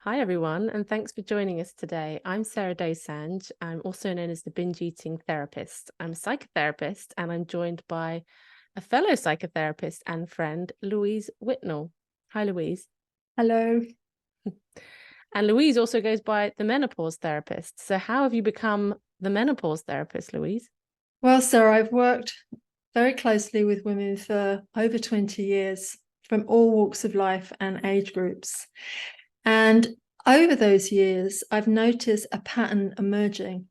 Hi, everyone, and thanks for joining us today. I'm Sarah Dosanjh. I'm also known as the binge eating therapist. I'm a psychotherapist, and I'm joined by a fellow psychotherapist and friend, Louise Whitnell. Hi, Louise. Hello. And Louise also goes by the menopause therapist. So, how have you become the menopause therapist, Louise? Well, Sarah, I've worked very closely with women for over 20 years from all walks of life and age groups. And over those years, I've noticed a pattern emerging.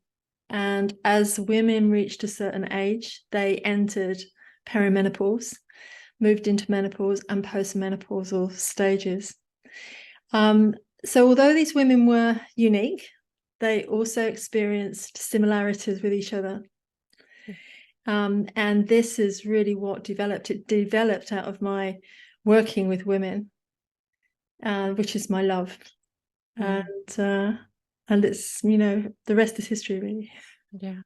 And as women reached a certain age, they entered perimenopause, moved into menopause and postmenopausal stages. So although these women were unique, they also experienced similarities with each other. And this is really what developed. It developed out of my working with women, which is my love. And it's, the rest is history, really. Yeah.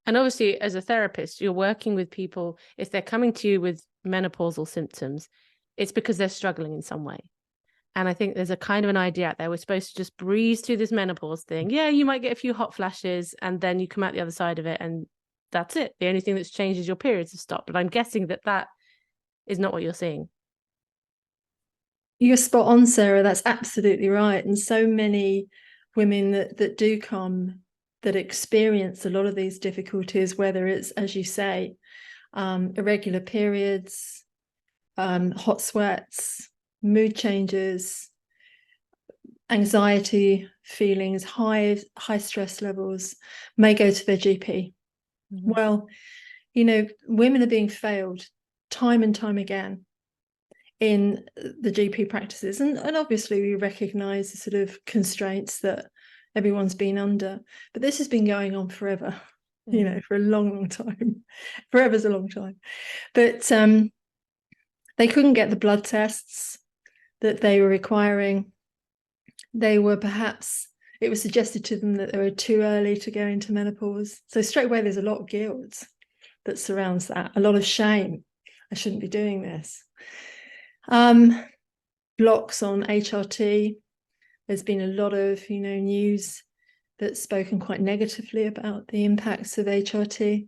And obviously, as a therapist, you're working with people. If they're coming to you with menopausal symptoms, it's because they're struggling in some way. And I think there's a kind of an idea out there. We're supposed to just breeze through this menopause thing. Yeah, you might get a few hot flashes and then you come out the other side of it and that's it. The only thing that's changed is your periods have stopped. But I'm guessing that is not what you're seeing. You're spot on, Sarah. That's absolutely right. And so many women that do come that experience a lot of these difficulties, whether it's, as you say, irregular periods, hot sweats, mood changes, anxiety feelings, high stress levels, may go to their GP. Mm-hmm. Well, women are being failed time and time again in the GP practices. And obviously we recognise the sort of constraints that everyone's been under. But this has been going on forever, for a long, long time. Forever's a long time. But they couldn't get the blood tests that they were requiring. They were it was suggested to them that they were too early to go into menopause. So straight away, there's a lot of guilt that surrounds that, a lot of shame. I shouldn't be doing this. Blocks on HRT. There's been a lot of, news that's spoken quite negatively about the impacts of HRT.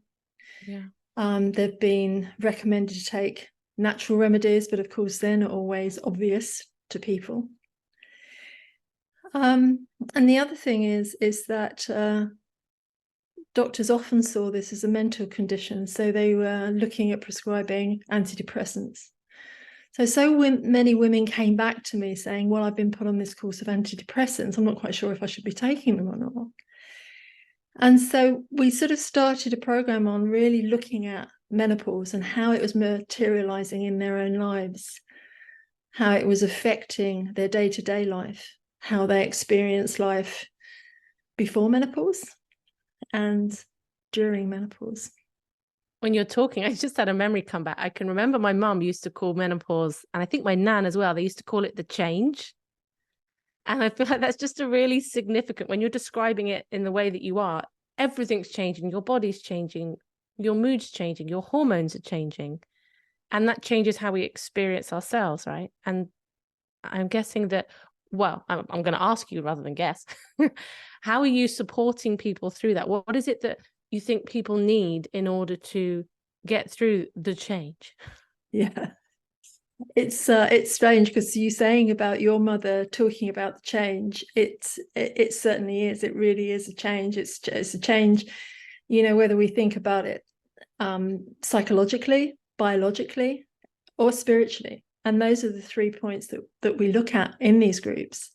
Yeah. They've been recommended to take natural remedies, but of course they're not always obvious to people. And the other thing is that doctors often saw this as a mental condition, so they were looking at prescribing antidepressants. So many women came back to me saying, well, I've been put on this course of antidepressants. I'm not quite sure if I should be taking them or not. And so we sort of started a program on really looking at menopause and how it was materializing in their own lives, how it was affecting their day-to-day life, how they experience life before menopause and during menopause. When you're talking, I just had a memory come back. I can remember my mum used to call menopause, and I think my nan as well, they used to call it the change. And I feel like that's just a really significant, when you're describing it in the way that you are, everything's changing, your body's changing, your mood's changing, your hormones are changing. And that changes how we experience ourselves, right? And I'm guessing that, well, I'm going to ask you rather than guess. How are you supporting people through that? What is it that you think people need in order to get through the change? Yeah. It's strange because you saying about your mother talking about the change. It certainly is. It really is a change. It's a change, whether we think about it psychologically, biologically, or spiritually. And those are the 3 points that we look at in these groups.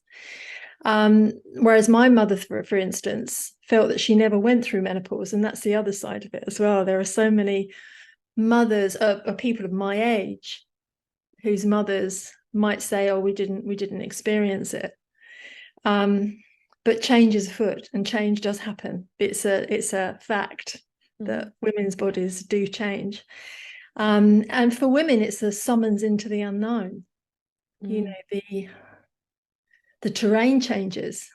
Whereas my mother, for instance, felt that she never went through menopause, and that's the other side of it as well. There are so many mothers of people of my age whose mothers might say, "Oh, we didn't experience it." But change is afoot, and change does happen. It's a fact that women's bodies do change. And for women, it's a summons into the unknown. The terrain changes,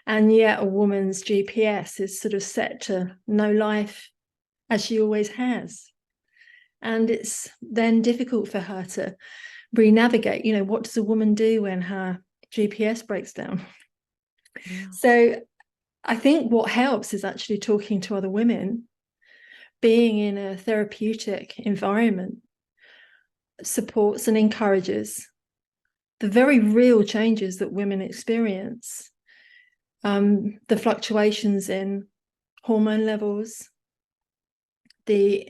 and yet a woman's GPS is sort of set to know life as she always has. And it's then difficult for her to re-navigate. What does a woman do when her GPS breaks down. Yeah. So I think what helps is actually talking to other women, being in a therapeutic environment supports and encourages the very real changes that women experience. The fluctuations in hormone levels, the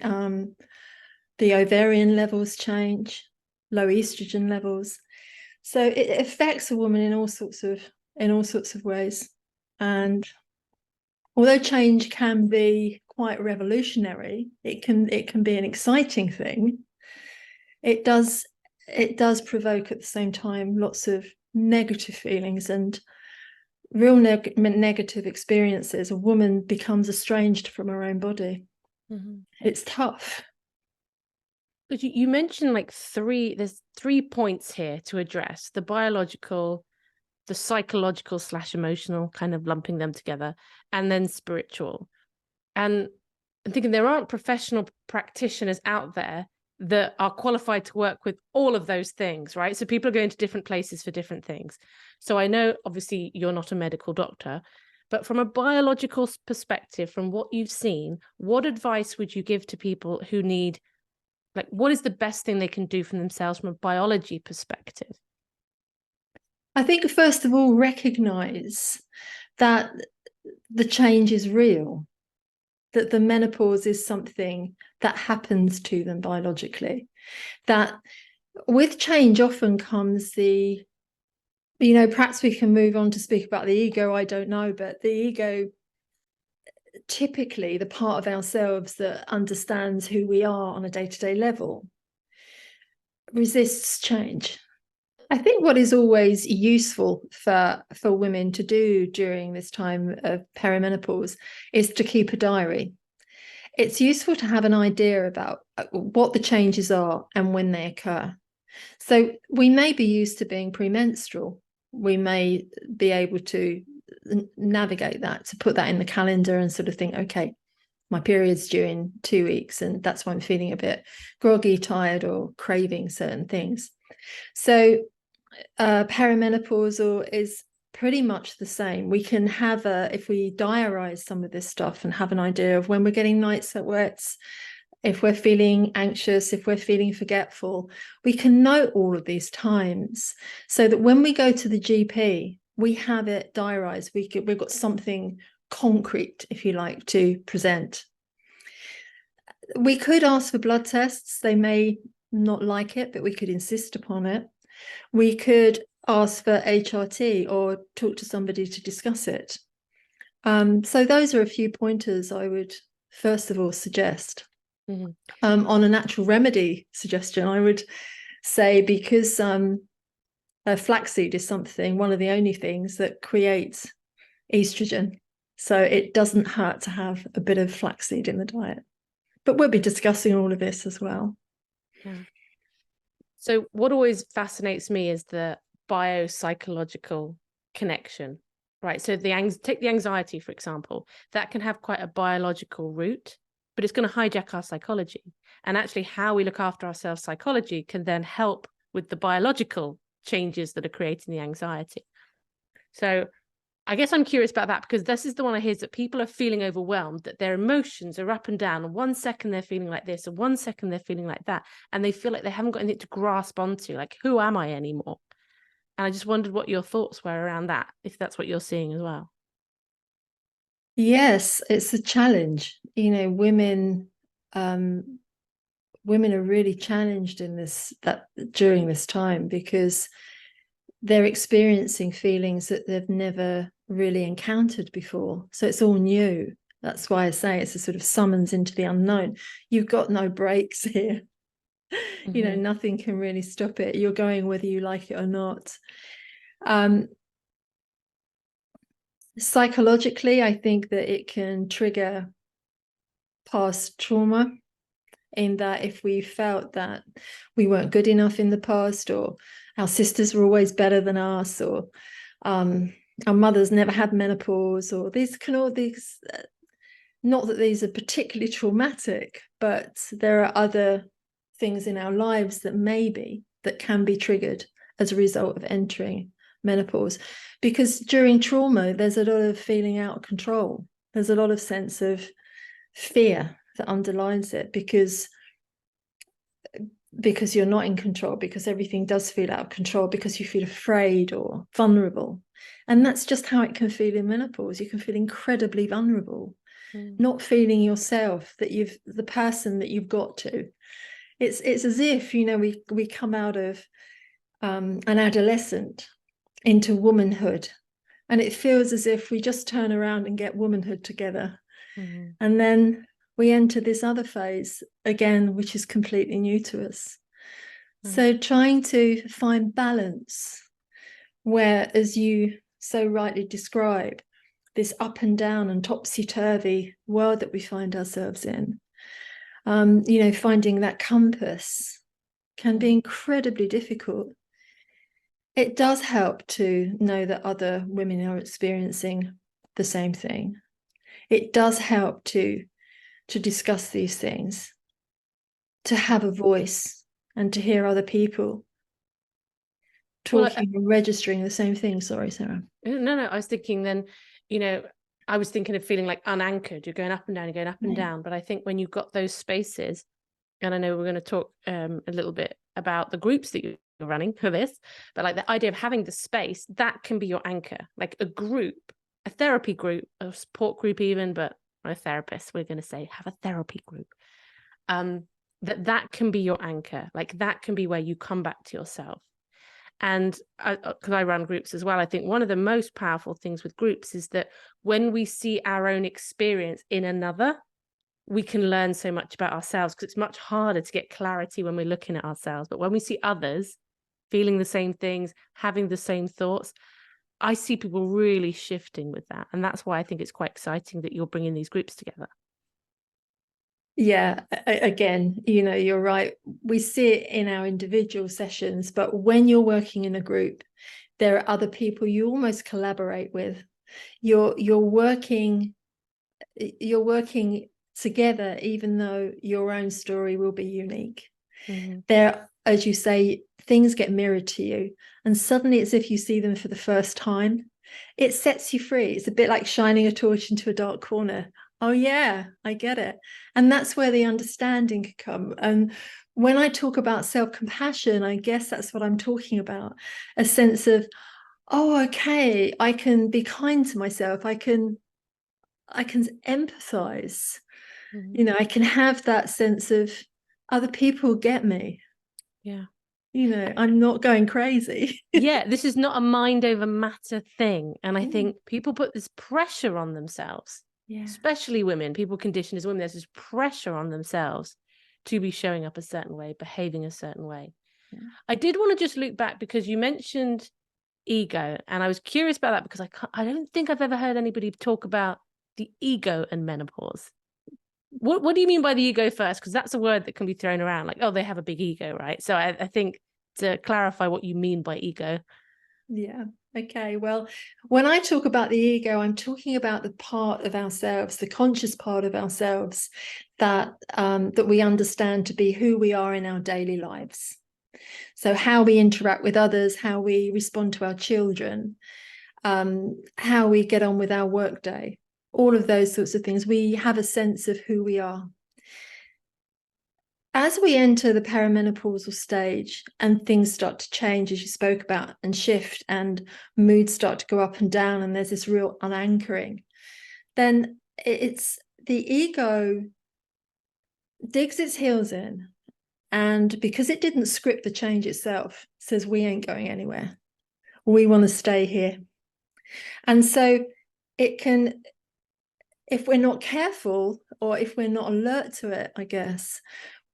ovarian levels change, low estrogen levels. So it affects a woman in all sorts of ways. And although change can be quite revolutionary, it can be an exciting thing. It does provoke at the same time lots of negative feelings and real negative experiences. A woman becomes estranged from her own body. Mm-hmm. It's tough. But you mentioned like there's 3 points here to address: the biological, the psychological / emotional, kind of lumping them together, and then spiritual. And I'm thinking there aren't professional practitioners out there that are qualified to work with all of those things, right? So people are going to different places for different things. So I know obviously you're not a medical doctor, but from a biological perspective, from what you've seen, what advice would you give to people who need, like, what is the best thing they can do for themselves from a biology perspective? I think, first of all, recognize that the change is real, that the menopause is something that happens to them biologically, that with change often comes perhaps we can move on to speak about the ego, I don't know, but the ego, typically the part of ourselves that understands who we are on a day-to-day level, resists change. I think what is always useful for women to do during this time of perimenopause is to keep a diary. It's useful to have an idea about what the changes are and when they occur. So we may be used to being premenstrual. We may be able to navigate that, to put that in the calendar and sort of think, okay, my period's due in 2 weeks, and that's why I'm feeling a bit groggy, tired, or craving certain things. So perimenopausal is pretty much the same. We can have if we diarize some of this stuff and have an idea of when we're getting night sweats, if we're feeling anxious, if we're feeling forgetful, we can note all of these times so that when we go to the GP, we have it diarized. We've got something concrete, if you like, to present. We could ask for blood tests. They may not like it, but we could insist upon it. We could ask for HRT or talk to somebody to discuss it. So those are a few pointers I would first of all suggest. Mm-hmm. On a natural remedy suggestion, I would say, because flaxseed is one of the only things that creates estrogen. So it doesn't hurt to have a bit of flaxseed in the diet. But we'll be discussing all of this as well. Yeah. So what always fascinates me is the biopsychological connection, right? So take the anxiety, for example, that can have quite a biological root, but it's going to hijack our psychology. And actually how we look after ourselves, psychology, can then help with the biological changes that are creating the anxiety. So I guess I'm curious about that, because this is the one I hear, is that people are feeling overwhelmed, that their emotions are up and down. And 1 second they're feeling like this, and 1 second they're feeling like that. And they feel like they haven't got anything to grasp onto, like, who am I anymore? And I just wondered what your thoughts were around that, if that's what you're seeing as well. Yes, it's a challenge. Women are really challenged during this time, because they're experiencing feelings that they've never really encountered before. So it's all new. That's why I say it's a sort of summons into the unknown. You've got no brakes here. Mm-hmm. Nothing can really stop it. You're going whether you like it or not. Psychologically, I think that it can trigger past trauma, in that if we felt that we weren't good enough in the past, or our sisters were always better than us, or our mothers never had menopause, or not that these are particularly traumatic, but there are other things in our lives that can be triggered as a result of entering menopause, because during trauma, there's a lot of feeling out of control. There's a lot of sense of fear that underlines it, because you're not in control, because everything does feel out of control, because you feel afraid or vulnerable. And that's just how it can feel in menopause. You can feel incredibly vulnerable, not feeling yourself, that the person that you've got to. It's as if, we come out of an adolescent into womanhood, and it feels as if we just turn around and get womanhood together. And then we enter this other phase again, which is completely new to us. So trying to find balance, where, as you so rightly describe, this up and down and topsy-turvy world that we find ourselves in, finding that compass can be incredibly difficult. It does help to know that other women are experiencing the same thing. It does help to discuss these things, to have a voice, and to hear other people talking and registering the same thing. Sorry, Sarah. No, I was thinking then, I was thinking of feeling like unanchored. You're going up and down, you're going up and down. But I think when you've got those spaces, and I know we're going to talk a little bit about the groups that you're running for this, but like the idea of having the space, that can be your anchor. Like a group, a therapy group, a support group even, but a therapist, we're going to say have a therapy group. That can be your anchor. Like that can be where you come back to yourself. And because I run groups as well, I think one of the most powerful things with groups is that when we see our own experience in another, we can learn so much about ourselves, because it's much harder to get clarity when we're looking at ourselves. But when we see others feeling the same things, having the same thoughts, I see people really shifting with that. And that's why I think it's quite exciting that you're bringing these groups together. Yeah, again, you're right. We see it in our individual sessions, but when you're working in a group, there are other people you almost collaborate with. You're working together, even though your own story will be unique. There, as you say, things get mirrored to you, and suddenly it's as if you see them for the first time. It sets you free. It's a bit like shining a torch into a dark corner. Oh yeah, I get it. And that's where the understanding can come. And when I talk about self-compassion, I guess that's what I'm talking about. A sense of, oh, okay, I can be kind to myself. I can empathize. I can have that sense of other people get me. Yeah. I'm not going crazy. Yeah, this is not a mind over matter thing. And I think people put this pressure on themselves, especially women, people conditioned as women, there's this pressure on themselves to be showing up a certain way, behaving a certain way. I did want to just look back, because you mentioned ego, and I was curious about that, because I don't think I've ever heard anybody talk about the ego and menopause. What do you mean by the ego first? Because that's a word that can be thrown around, like, oh, they have a big ego, right? So I think to clarify what you mean by ego. Yeah. Okay. Well, when I talk about the ego, I'm talking about the part of ourselves, the conscious part of ourselves that we understand to be who we are in our daily lives. So how we interact with others, how we respond to our children, how we get on with our workday, all of those sorts of things. We have a sense of who we are. As we enter the perimenopausal stage and things start to change, as you spoke about, and shift, and moods start to go up and down, and there's this real unanchoring, then it's the ego digs its heels in, and because it didn't script the change itself, says we ain't going anywhere. We want to stay here. And so it can, if we're not careful, or if we're not alert to it, I guess,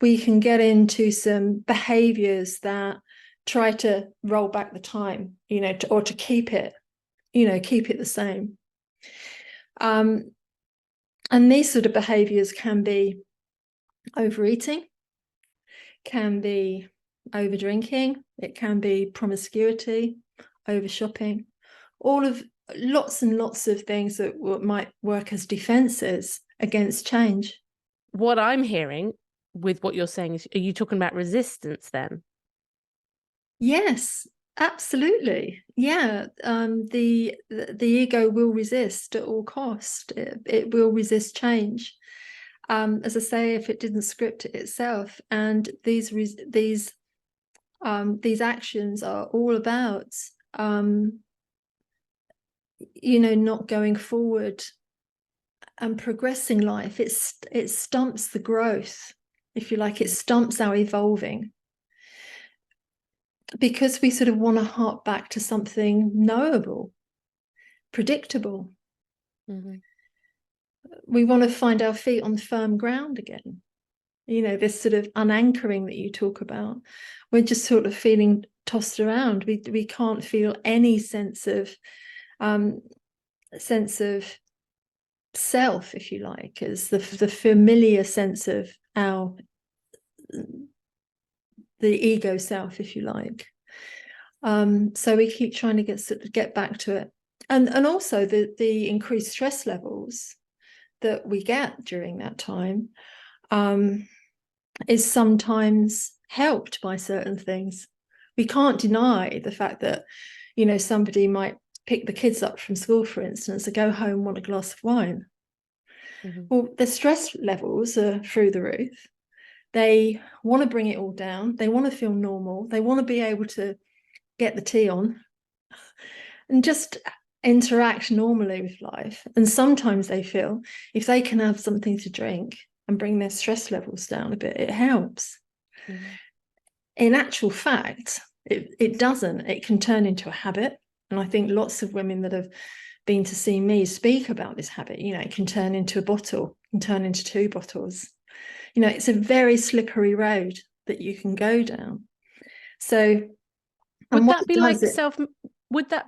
we can get into some behaviours that try to roll back the time, or to keep it the same. And these sort of behaviours can be overeating, can be over drinking, it can be promiscuity, over shopping, lots and lots of things that might work as defences against change. What I'm hearing with what you're saying is, are you talking about resistance then? Yes. Absolutely. Yeah. The ego will resist at all cost. It will resist change. As I say, if it didn't script it itself. And these actions are all about not going forward and progressing life. It stumps the growth, if you like. It stumps our evolving, because we sort of want to hark back to something knowable, predictable. Mm-hmm. We want to find our feet on firm ground again. This sort of unanchoring that you talk about. We're just sort of feeling tossed around. We can't feel any sense of self, if you like, as the familiar sense of the ego self, if you like. So we keep trying to get back to it, and also the increased stress levels that we get during that time is sometimes helped by certain things. We can't deny the fact that somebody might pick the kids up from school, for instance, and go home, want a glass of wine. Mm-hmm. Well, the stress levels are through the roof. They want to bring it all down. They want to feel normal. They want to be able to get the tea on and just interact normally with life. And sometimes they feel if they can have something to drink and bring their stress levels down a bit, it helps. Mm-hmm. In actual fact, it doesn't. It can turn into a habit. And I think lots of women that have been to see me speak about this habit. It can turn into a bottle, can turn into 2 bottles. It's a very slippery road that you can go down. So would that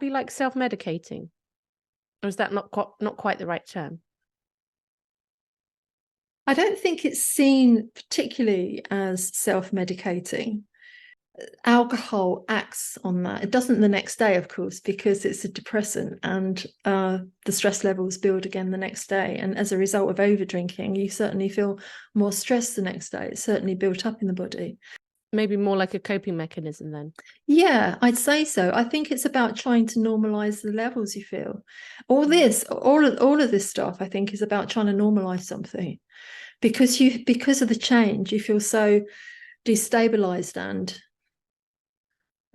be like self-medicating, or is that not quite the right term? I don't think it's seen particularly as self-medicating. Alcohol acts on that. It doesn't the next day, of course, because it's a depressant, and the stress levels build again the next day. And as a result of over drinking, you certainly feel more stress the next day. It's certainly built up in the body. Maybe more like a coping mechanism then. Yeah, I'd say so. I think it's about trying to normalize the levels you feel. All of this stuff, I think, is about trying to normalize something, because of the change, you feel so destabilized and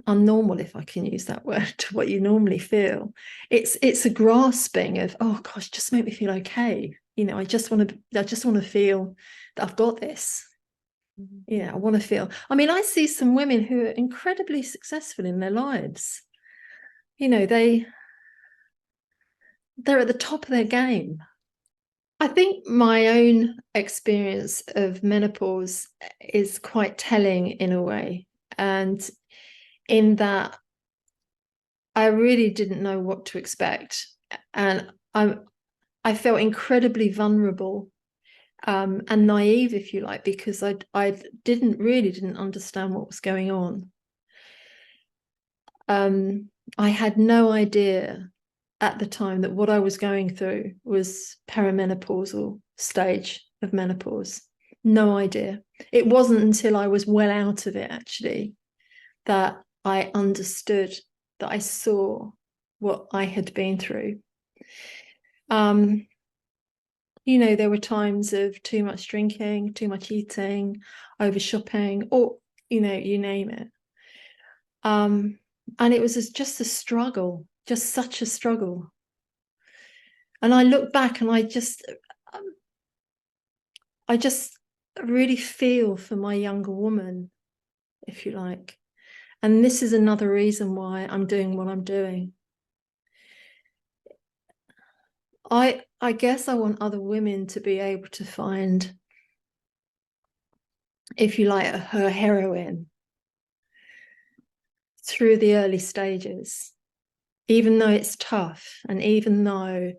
unnormal, if I can use that word, to what you normally feel. It's a grasping of, oh gosh, just make me feel okay. I just want to feel that I've got this. I want to feel. I mean, I see some women who are incredibly successful in their lives. They're at the top of their game. I think my own experience of menopause is quite telling in a way, and in that I really didn't know what to expect, and I felt incredibly vulnerable and naive, if you like, because I didn't understand what was going on. I had no idea at the time that what I was going through was perimenopausal stage of menopause. No idea. It wasn't until I was well out of it, actually, that I understood, that I saw what I had been through. There were times of too much drinking, too much eating, over shopping, or you name it. And it was just a struggle, just such a struggle. And I look back and I just really feel for my younger woman, if you like. And this is another reason why I'm doing what I'm doing. I guess I want other women to be able to find, if you like, her heroine through the early stages, even though it's tough, and even though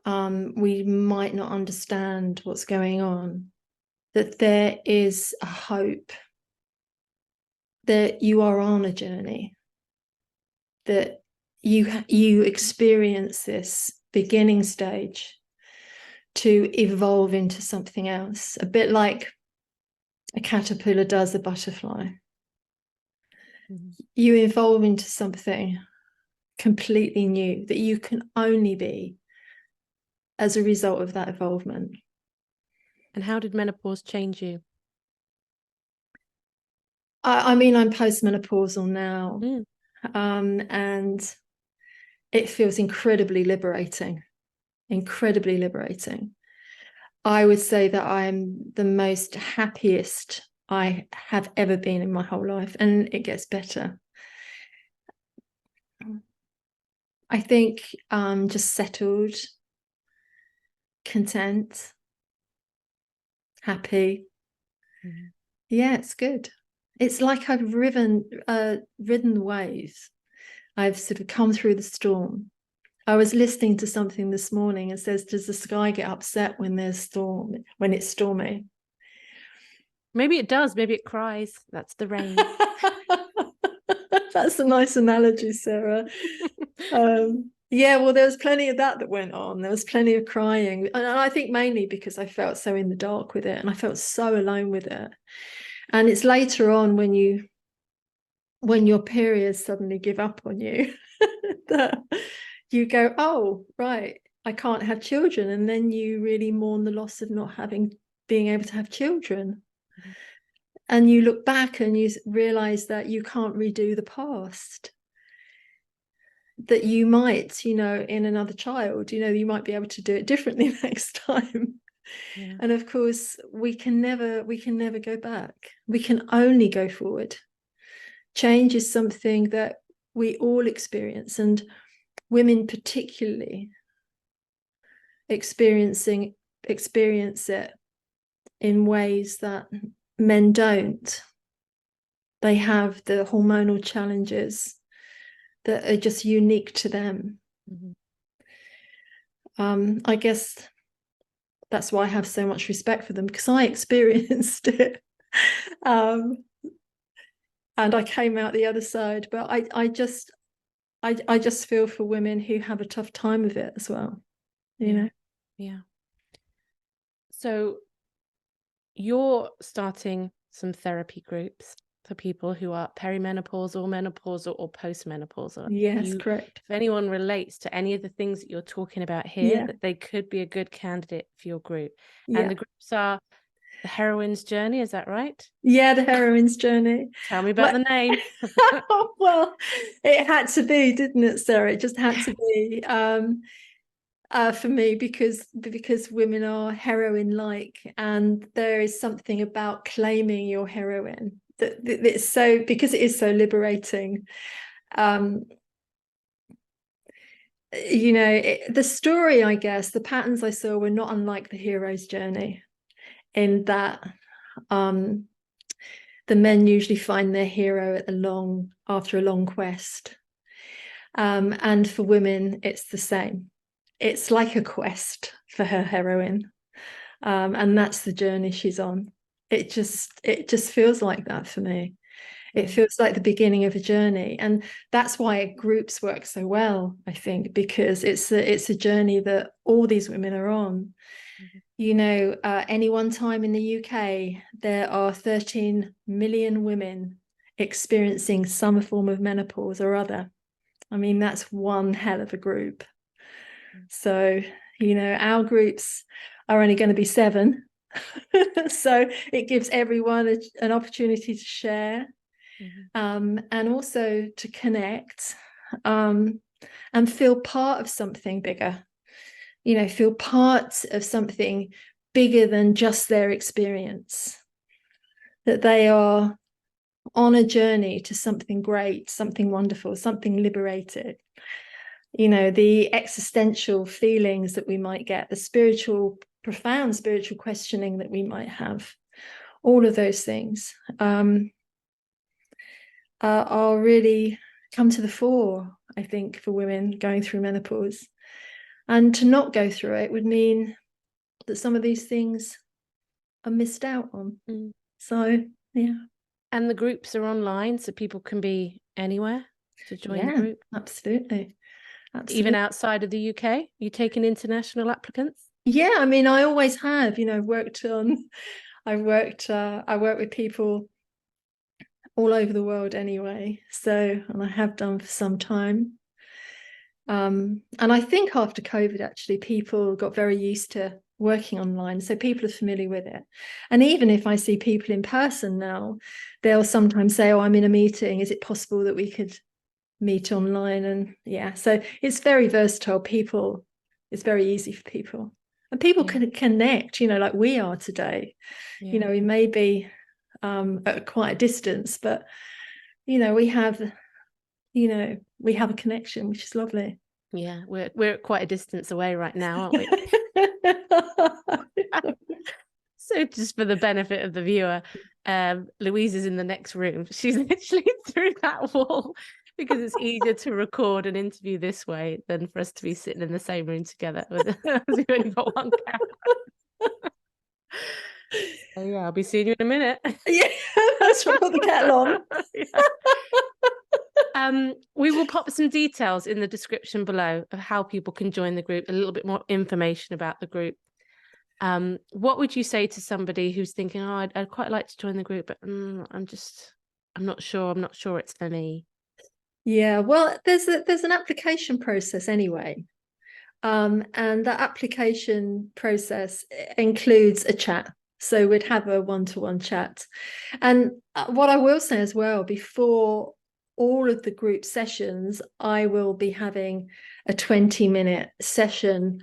we might not understand what's going on, that there is a hope, that you are on a journey, that you experience this beginning stage to evolve into something else, a bit like a caterpillar does a butterfly. you evolve into something completely new that you can only be as a result of that evolvement. And how did menopause change you? I mean, I'm postmenopausal now, and it feels incredibly liberating, incredibly liberating. I would say that I'm the most happiest I have ever been in my whole life, and it gets better. I think I'm just settled, content, happy. Yeah, it's good. It's like I've ridden the waves. I've sort of come through the storm. I was listening to something this morning. It says, does the sky get upset when there's storm, when it's stormy? Maybe it does. Maybe it cries. That's the rain. That's a nice analogy, Sarah. Yeah, well, there was plenty of that went on. There was plenty of crying. And I think mainly because I felt so in the dark with it, and I felt so alone with it. And it's later on when your periods suddenly give up on you that you go, oh, right, I can't have children. And then you really mourn the loss of not being able to have children. And you look back and you realize that you can't redo the past, that you might, in another child, you might be able to do it differently next time. Yeah. And of course, we can never go back. We can only go forward. Change is something that we all experience, and women particularly experience it in ways that men don't. They have the hormonal challenges that are just unique to them. I guess that's why I have so much respect for them, because I experienced it. And I came out the other side, but I just feel for women who have a tough time of it as well, Yeah. So you're starting some therapy groups for people who are perimenopausal, menopausal, or postmenopausal. Yes, correct. If anyone relates to any of the things that you're talking about here, that they could be a good candidate for your group. And the groups are the Heroines Journey, is that right? Yeah, the Heroines Journey. Tell me about the name. Well, it had to be, didn't it, Sarah? It just had to be for me, because women are heroine-like, and there is something about claiming your heroine that it's so, because it is so liberating. The story, I guess, the patterns I saw were not unlike the hero's journey, in that the men usually find their hero after a long quest. And for women, it's the same. It's like a quest for her heroine. And that's the journey she's on. It just feels like that for me. It feels like the beginning of a journey. And that's why groups work so well, I think, because it's a journey that all these women are on. Any one time in the UK, there are 13 million women experiencing some form of menopause or other. I mean, that's one hell of a group. So, our groups are only going to be 7. So it gives everyone an opportunity to share, and also to connect, and feel part of something bigger. Feel part of something bigger than just their experience, that they are on a journey to something great, something wonderful, something liberated. The existential feelings that we might get, the profound spiritual questioning that we might have, all of those things are really come to the fore, I think, for women going through menopause. And to not go through it would mean that some of these things are missed out on. So, yeah. And the groups are online, so people can be anywhere to join the group? Absolutely. Even outside of the UK? You taking international applicants? Yeah, I mean, I always have. I work with people all over the world anyway. So, and I have done for some time. And I think after COVID, actually, people got very used to working online. So people are familiar with it. And even if I see people in person now, they'll sometimes say, oh, I'm in a meeting. Is it possible that we could meet online? And yeah, so it's very versatile. It's very easy for people. And people can connect, like we are today. Yeah. We may be at quite a distance, but, we have a connection, which is lovely. Yeah, we're quite a distance away right now, aren't we? So just for the benefit of the viewer, Louise is in the next room. She's literally through that wall because it's easier to record an interview this way than for us to be sitting in the same room together as we've only got one camera. So yeah, I'll be seeing you in a minute. Yeah, that's right. Put the kettle on. Yeah. We will pop some details in the description below of how people can join the group, a little bit more information about the group. What would you say to somebody who's thinking, oh, I'd quite like to join the group, but I'm not sure it's for me? Yeah, well, there's an application process anyway. And that application process includes a chat. So we'd have a one-to-one chat. And what I will say as well, before all of the group sessions, I will be having a 20-minute session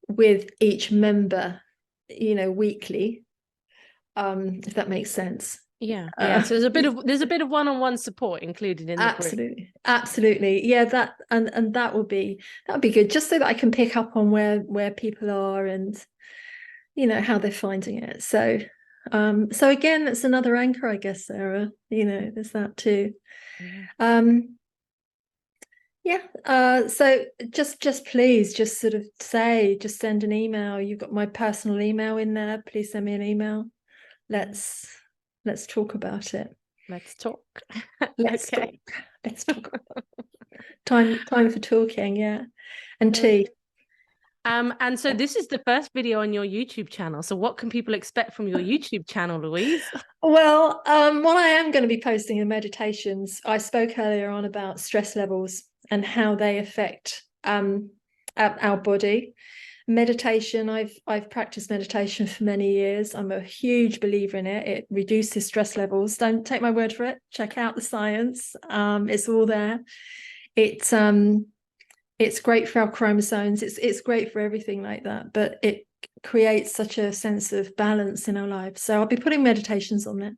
with each member, weekly, if that makes sense. Yeah. So there's a bit of one-on-one support included in the group. Absolutely. Yeah, that would be good, just so that I can pick up on where people are and how they're finding it. So again, that's another anchor, I guess, Sarah. There's that too. So just please just sort of send an email. You've got my personal email in there. Please send me an email. Let's talk about it. Let's talk. Let's talk. Time for talking, yeah. And tea. And so this is the first video on your YouTube channel. So what can people expect from your YouTube channel, Louise? Well, what I am going to be posting in meditations, I spoke earlier on about stress levels and how they affect our body. Meditation, I've practiced meditation for many years. I'm a huge believer in it. It reduces stress levels. Don't take my word for it. Check out the science. It's all there. It's great for our chromosomes. It's great for everything like that. But it creates such a sense of balance in our lives. So I'll be putting meditations on there.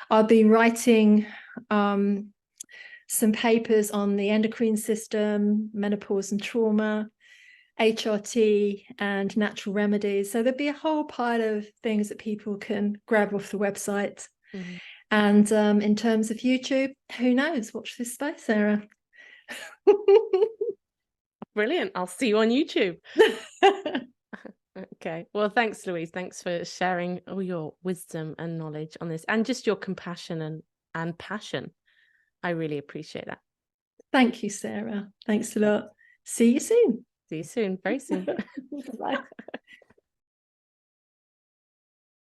I'll be writing some papers on the endocrine system, menopause and trauma, HRT, and natural remedies. So there'll be a whole pile of things that people can grab off the website. Mm-hmm. And in terms of YouTube, who knows? Watch this space, Sarah. Brilliant. I'll see you on YouTube. Okay. Well, thanks, Louise. Thanks for sharing all your wisdom and knowledge on this, and just your compassion and passion. I really appreciate that. Thank you, Sarah. Thanks a lot. See you soon. See you soon. Very soon. Bye.